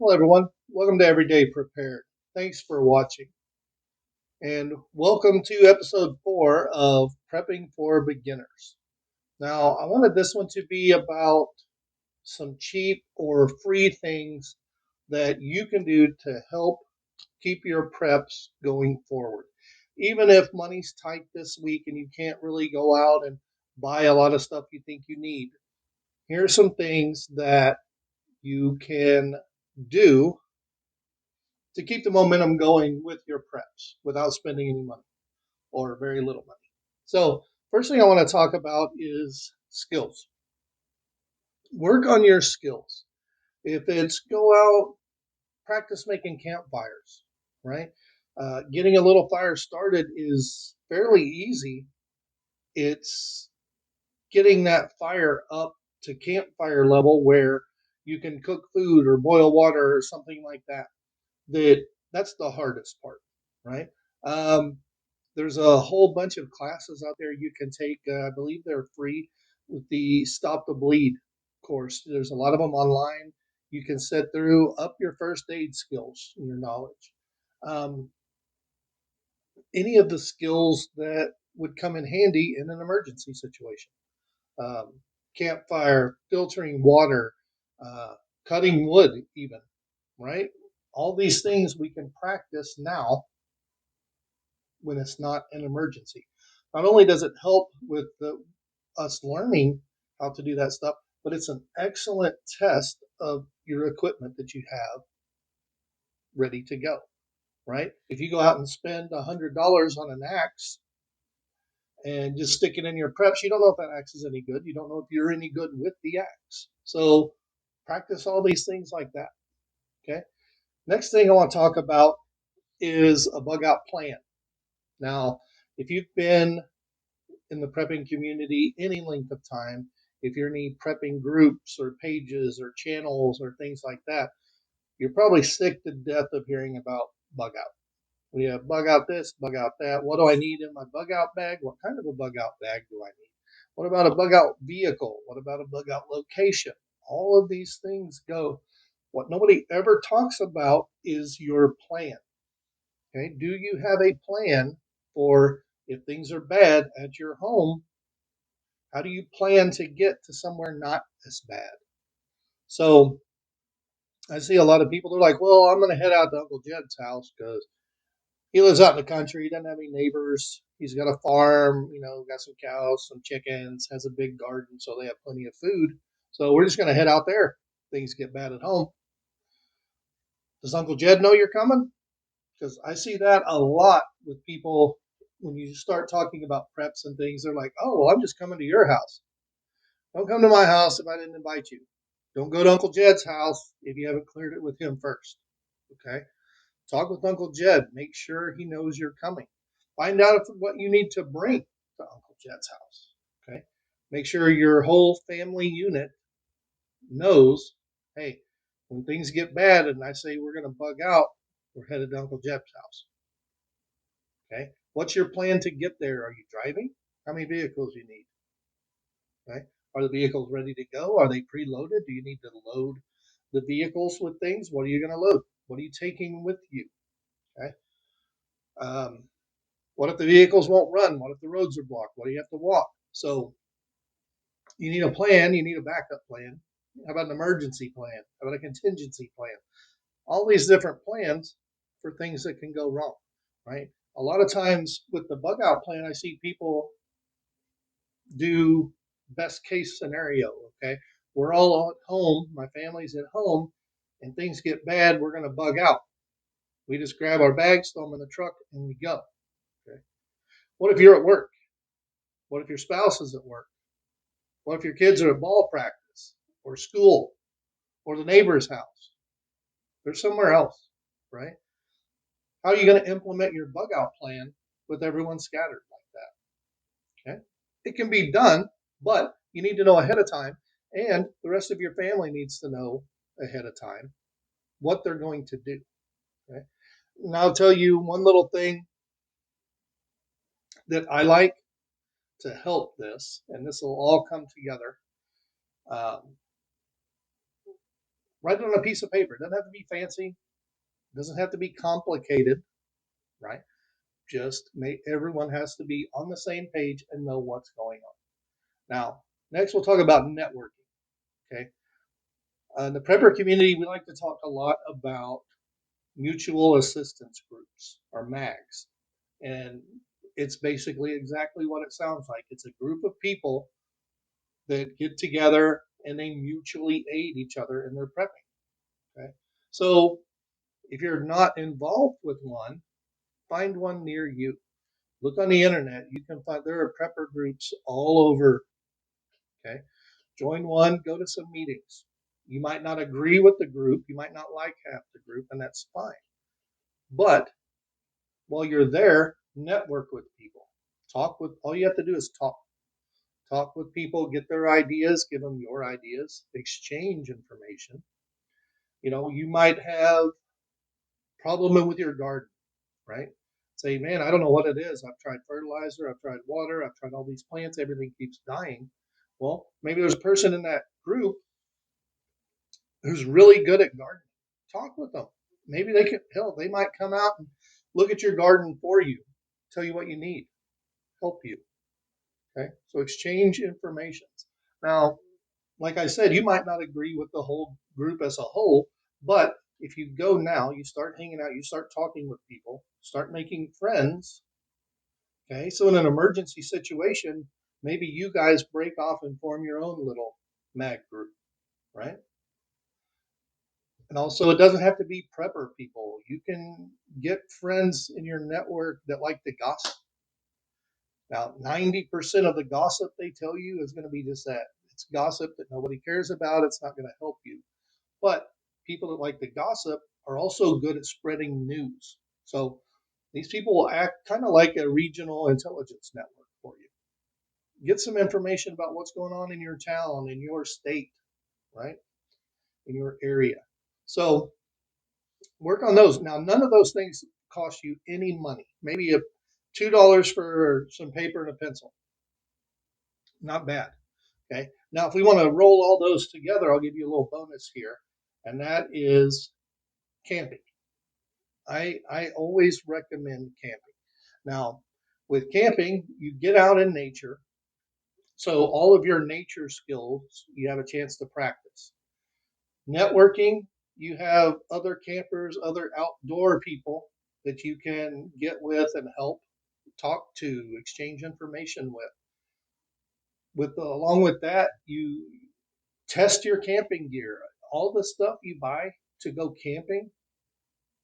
Hello, everyone. Welcome to Everyday Prepared. Thanks for watching. And welcome to episode 4 of Prepping for Beginners. Now, I wanted this one to be about some cheap or free things that you can do to help keep your preps going forward. Even if money's tight this week and you can't really go out and buy a lot of stuff you think you need, here's some things that you can do to keep the momentum going with your preps without spending any money or very little money. So, first thing I want to talk about is skills. Work on your skills. If it's go out, practice making campfires, right? Getting a little fire started is fairly easy. It's getting that fire up to campfire level where you can cook food or boil water or something like that. That's the hardest part, right? Um, there's a whole bunch of classes out there you can take. I believe they're free with the Stop the Bleed course. There's a lot of them online. You can sit through up your first aid skills and your knowledge. Um, any of the skills that would come in handy in an emergency situation. Um, campfire, filtering water, uh, cutting wood, even, right? All these things we can practice now when it's not an emergency. Not only does it help with us learning how to do that stuff, but it's an excellent test of your equipment that you have ready to go, right? If you go out and spend $100 on an axe and just stick it in your preps, you don't know if that axe is any good. You don't know if you're any good with the axe. So practice all these things like that. Okay. Next thing I want to talk about is a bug out plan. Now, if you've been in the prepping community any length of time, if you're in any prepping groups or pages or channels or things like that, you're probably sick to death of hearing about bug out. We have bug out this, bug out that. What do I need in my bug out bag? What kind of a bug out bag do I need? What about a bug out vehicle? What about a bug out location? All of these things go. What nobody ever talks about is your plan. Okay, do you have a plan for if things are bad at your home? How do you plan to get to somewhere not as bad? So I see a lot of people, they're like, well, I'm going to head out to Uncle Jed's house because he lives out in the country. He doesn't have any neighbors. He's got a farm, got some cows, some chickens, has a big garden, so they have plenty of food. So we're just going to head out there. Things get bad at home. Does Uncle Jed know you're coming? Because I see that a lot with people when you start talking about preps and things. They're like, oh, well, I'm just coming to your house. Don't come to my house if I didn't invite you. Don't go to Uncle Jed's house if you haven't cleared it with him first. Okay? Talk with Uncle Jed. Make sure he knows you're coming. Find out what you need to bring to Uncle Jed's house. Okay? Make sure your whole family unit knows, hey, when things get bad and I say we're going to bug out, we're headed to Uncle Jed's house. Okay? What's your plan to get there? Are you driving? How many vehicles do you need? Okay? Are the vehicles ready to go? Are they preloaded? Do you need to load the vehicles with things? What are you going to load? What are you taking with you? Okay. Um, what if the vehicles won't run? What if the roads are blocked? What do you have to walk? So you need a plan. You need a backup plan. How about an emergency plan? How about a contingency plan? All these different plans for things that can go wrong, right? A lot of times with the bug out plan, I see people do best case scenario. Okay. We're all at home. My family's at home and things get bad. We're going to bug out. We just grab our bags, throw them in the truck, and we go. Okay. What if you're at work? What if your spouse is at work? What if your kids are at ball practice or school or the neighbor's house? They're somewhere else, right? How are you going to implement your bug out plan with everyone scattered like that? Okay. It can be done, but you need to know ahead of time, and the rest of your family needs to know ahead of time what they're going to do. Okay. And I'll tell you one little thing that I like to help this, and this will all come together. Um, Write it on a piece of paper. It doesn't have to be fancy. It doesn't have to be complicated, right? Just make everyone has to be on the same page and know what's going on. Now, next we'll talk about networking. Okay. In the prepper community, we like to talk a lot about mutual assistance groups or MAGs. And it's basically exactly what it sounds like. It's a group of people that get together and they mutually aid each other in their prepping. Okay. So if you're not involved with one, find one near you. Look on the internet. You can find there are prepper groups all over. Okay. Join one, go to some meetings. You might not agree with the group, you might not like half the group, and that's fine. But while you're there, network with people. Talk with all you have to do is talk. Talk with people, get their ideas, give them your ideas, exchange information. You might have problem with your garden, right? Say, man, I don't know what it is. I've tried fertilizer, I've tried water, I've tried all these plants, everything keeps dying. Well, maybe there's a person in that group who's really good at gardening. Talk with them. Maybe they can help. They might come out and look at your garden for you, tell you what you need, help you. Okay. So exchange information. Now, like I said, you might not agree with the whole group as a whole, but if you go now, you start hanging out, you start talking with people, start making friends. Okay. So in an emergency situation, maybe you guys break off and form your own little mag group, right? And also, it doesn't have to be prepper people. You can get friends in your network that like to gossip. Now, 90% of the gossip they tell you is going to be just that. It's gossip that nobody cares about. It's not going to help you. But people that like to gossip are also good at spreading news. So these people will act kind of like a regional intelligence network for you. Get some information about what's going on in your town, in your state, right? In your area. So work on those. Now, none of those things cost you any money. Maybe $2 for some paper and a pencil. Not bad. Okay. Now, if we want to roll all those together, I'll give you a little bonus here, and that is camping. I always recommend camping. Now, with camping, you get out in nature, so all of your nature skills you have a chance to practice. Networking, you have other campers, other outdoor people that you can get with and help talk to, exchange information with. Along with that, you test your camping gear. All the stuff you buy to go camping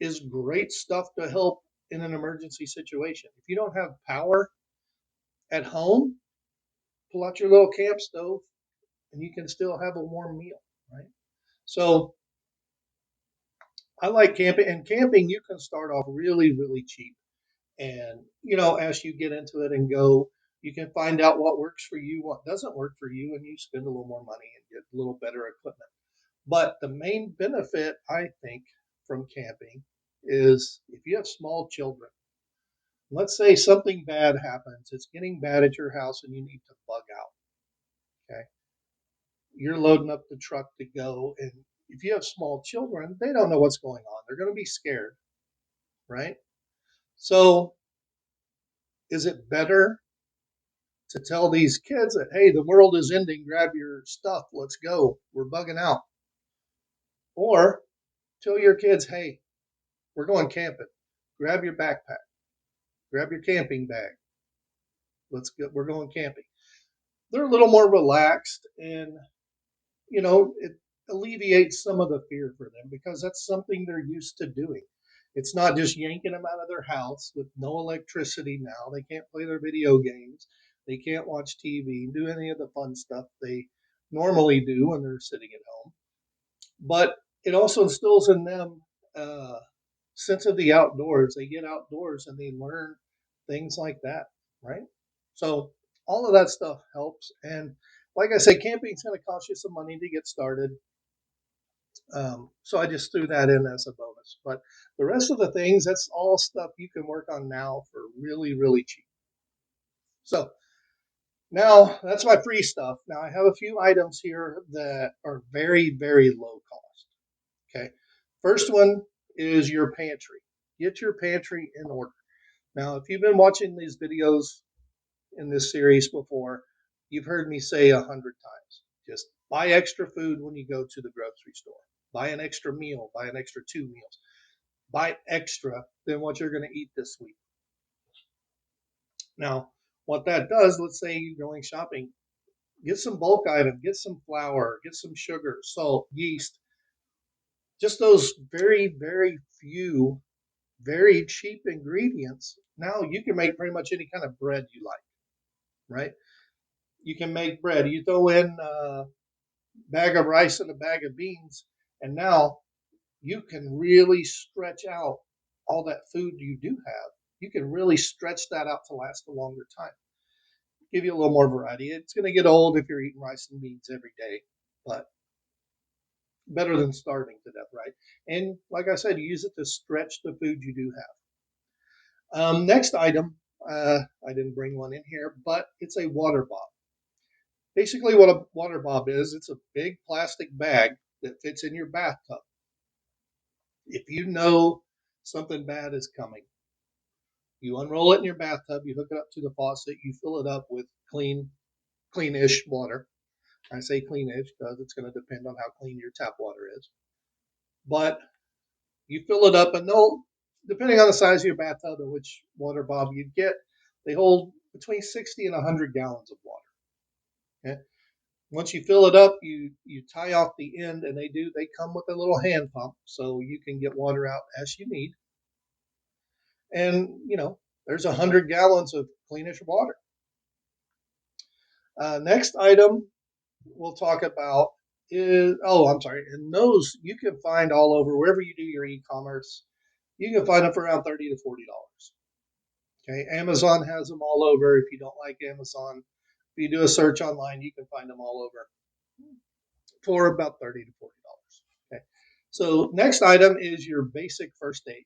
is great stuff to help in an emergency situation. If you don't have power at home, pull out your little camp stove and you can still have a warm meal, right? So I like camping, and camping you can start off really, really cheap. And as you get into it and go, you can find out what works for you, what doesn't work for you, and you spend a little more money and get a little better equipment. But the main benefit, I think, from camping is if you have small children, let's say something bad happens, it's getting bad at your house and you need to bug out. Okay. You're loading up the truck to go. And if you have small children, they don't know what's going on. They're going to be scared, right? So is it better to tell these kids that, hey, the world is ending, grab your stuff, let's go, we're bugging out? Or tell your kids, hey, we're going camping, grab your backpack, grab your camping bag, we're going camping. They're a little more relaxed, and it alleviates some of the fear for them because that's something they're used to doing. It's not just yanking them out of their house with no electricity now. They can't play their video games. They can't watch TV, do any of the fun stuff they normally do when they're sitting at home. But it also instills in them a sense of the outdoors. They get outdoors and they learn things like that, right? So all of that stuff helps. And like I say, camping is going to cost you some money to get started. So I just threw that in as a bonus. But the rest of the things, that's all stuff you can work on now for really, really cheap. So now that's my free stuff. Now I have a few items here that are very, very low cost. Okay. First one is your pantry. Get your pantry in order. Now, if you've been watching these videos in this series before, you've heard me say 100 times. Just buy extra food when you go to the grocery store. Buy an extra meal. Buy an extra 2 meals. Buy extra than what you're going to eat this week. Now, what that does, let's say you're going shopping, get some bulk item, get some flour, get some sugar, salt, yeast, just those very, very few, very cheap ingredients. Now you can make pretty much any kind of bread you like, right? You can make bread. You throw in a bag of rice and a bag of beans, and now you can really stretch out all that food you do have. You can really stretch that out to last a longer time. Give you a little more variety. It's going to get old if you're eating rice and beans every day, but better than starving to death, right? And like I said, use it to stretch the food you do have. Next item, I didn't bring one in here, but it's a water bob. Basically, what a water bob is, it's a big plastic bag that fits in your bathtub. If you know something bad is coming, you unroll it in your bathtub, you hook it up to the faucet, you fill it up with cleanish water. I say cleanish because it's going to depend on how clean your tap water is. But you fill it up, and they'll, depending on the size of your bathtub and which water bob you get, they hold between 60 and 100 gallons of water. Okay? Once you fill it up, you tie off the end, and they come with a little hand pump, so you can get water out as you need. And there's 100 gallons of cleanish water. Next item we'll talk about is, oh, I'm sorry, and those you can find all over wherever you do your e-commerce. You can find them for around $30 to $40. Okay, Amazon has them all over. If you don't like Amazon, if you do a search online, you can find them all over for about $30 to $40. Okay, so next item is your basic first aid.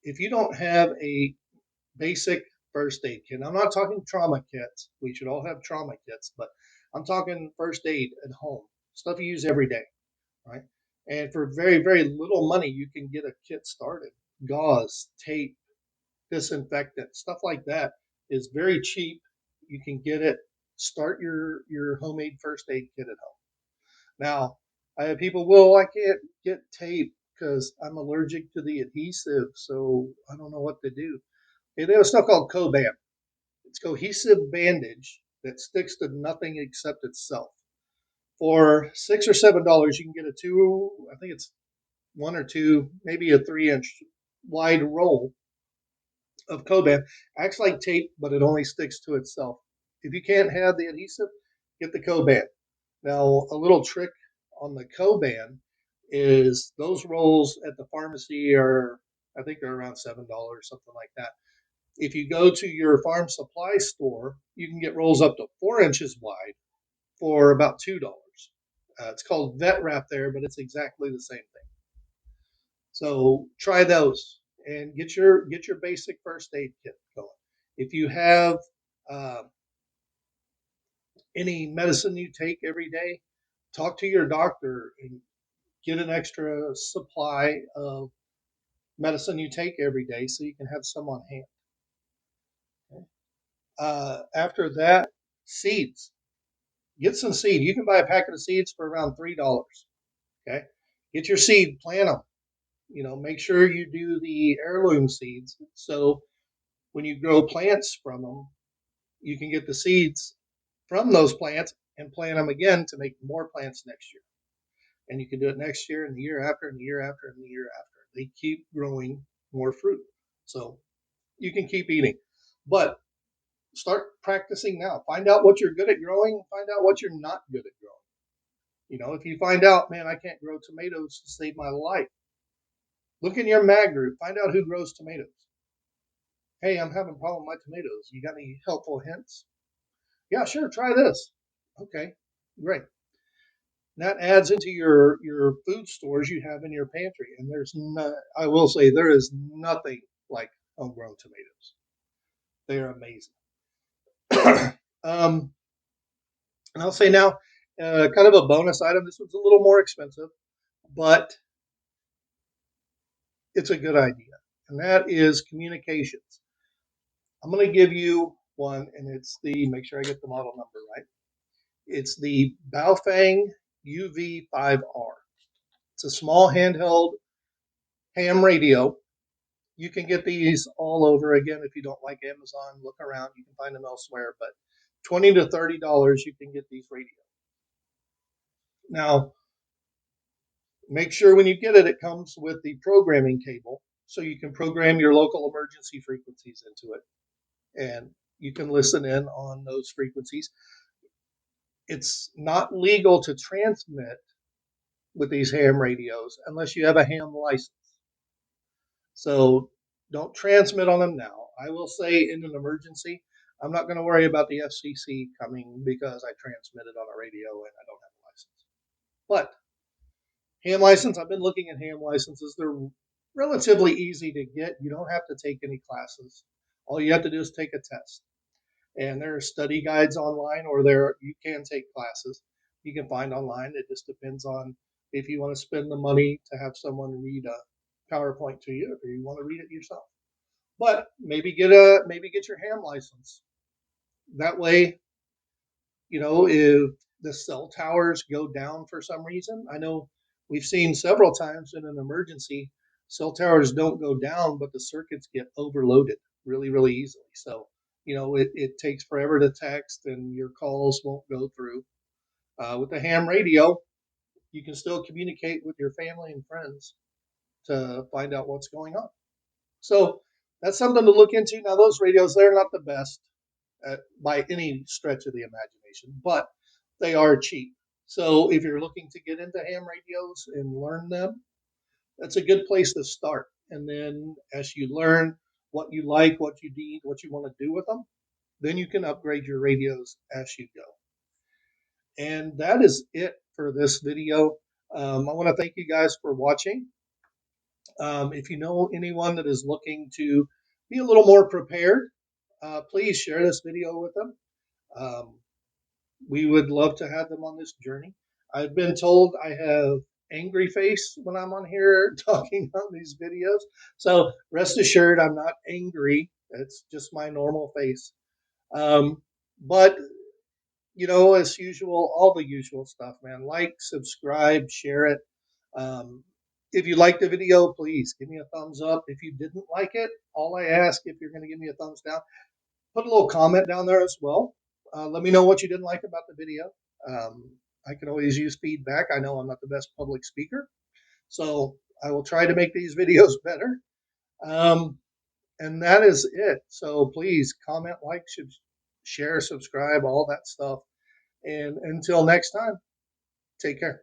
If you don't have a basic first aid kit, I'm not talking trauma kits. We should all have trauma kits, but I'm talking first aid at home, stuff you use every day, right? And for very, very little money, you can get a kit started. Gauze, tape, disinfectant, stuff like that is very cheap. You can get it. Start your homemade first aid kit at home. Now, I have people, well, I can't get tape because I'm allergic to the adhesive, so I don't know what to do. Okay, they have stuff called Coban. It's cohesive bandage that sticks to nothing except itself. For $6 or $7, you can get a two, I think it's one or two, maybe a 3-inch wide roll of Coban. Acts like tape, but it only sticks to itself. If you can't have the adhesive, get the Coban. Now, a little trick on the Coban is those rolls at the pharmacy are, I think they're around $7, something like that. If you go to your farm supply store, you can get rolls up to 4 inches wide for about $2. It's called vet wrap there, but it's exactly the same thing. So try those and get your basic first aid kit going. If you have uh, any medicine you take every day, talk to your doctor and get an extra supply of medicine you take every day so you can have some on hand. Okay. After that, seeds. Get some seed. You can buy a packet of seeds for around $3. Okay, get your seed, plant them. Make sure you do the heirloom seeds. So when you grow plants from them, you can get the seeds from those plants and plant them again to make more plants next year. And you can do it next year and the year after and the year after and the year after. They keep growing more fruit. So you can keep eating. But start practicing now. Find out what you're good at growing. Find out what you're not good at growing. If you find out, man, I can't grow tomatoes to save my life, look in your mag group. Find out who grows tomatoes. Hey, I'm having a problem with my tomatoes. You got any helpful hints? Yeah, sure. Try this. Okay, great. That adds into your food stores you have in your pantry. And I will say there is nothing like homegrown tomatoes. They are amazing. And I'll say now, kind of a bonus item. This one's a little more expensive, but it's a good idea, and that is communications. I'm going to give you one, and it's the, make sure I get the model number right. It's the Baofeng UV5R. It's a small handheld ham radio. You can get these all over. Again, if you don't like Amazon, look around. You can find them elsewhere. But $20 to $30, you can get these radios. Now, make sure when you get it, it comes with the programming cable, so you can program your local emergency frequencies into it, and you can listen in on those frequencies. It's not legal to transmit with these ham radios unless you have a ham license. So don't transmit on them now. I will say in an emergency, I'm not going to worry about the FCC coming because I transmitted on a radio and I don't have a license. But ham license, I've been looking at ham licenses. They're relatively easy to get. You don't have to take any classes. All you have to do is take a test. And there are study guides online, or there you can take classes you can find online. It just depends on if you want to spend the money to have someone read a PowerPoint to you, or you want to read it yourself. But maybe get your ham license. That way, if the cell towers go down for some reason, I know we've seen several times in an emergency, cell towers don't go down, but the circuits get overloaded really, really easily. So, it takes forever to text and your calls won't go through. With the ham radio, you can still communicate with your family and friends to find out what's going on. So that's something to look into. Now, those radios, they're not the best by any stretch of the imagination, but they are cheap. So if you're looking to get into ham radios and learn them, that's a good place to start. And then as you learn what you like, what you need, what you want to do with them, then you can upgrade your radios as you go. And that is it for this video. I want to thank you guys for watching. If you know anyone that is looking to be a little more prepared, please share this video with them. Um, we would love to have them on this journey. I've been told I have angry face when I'm on here talking on these videos. So rest assured, I'm not angry. It's just my normal face. But, as usual, all the usual stuff, man. Like, subscribe, share it. Um, if you liked the video, please give me a thumbs up. If you didn't like it, all I ask, if you're going to give me a thumbs down, put a little comment down there as well. Let me know what you didn't like about the video. I can always use feedback. I know I'm not the best public speaker, so I will try to make these videos better. Um, and that is it. So please comment, like, share, subscribe, all that stuff. And until next time, take care.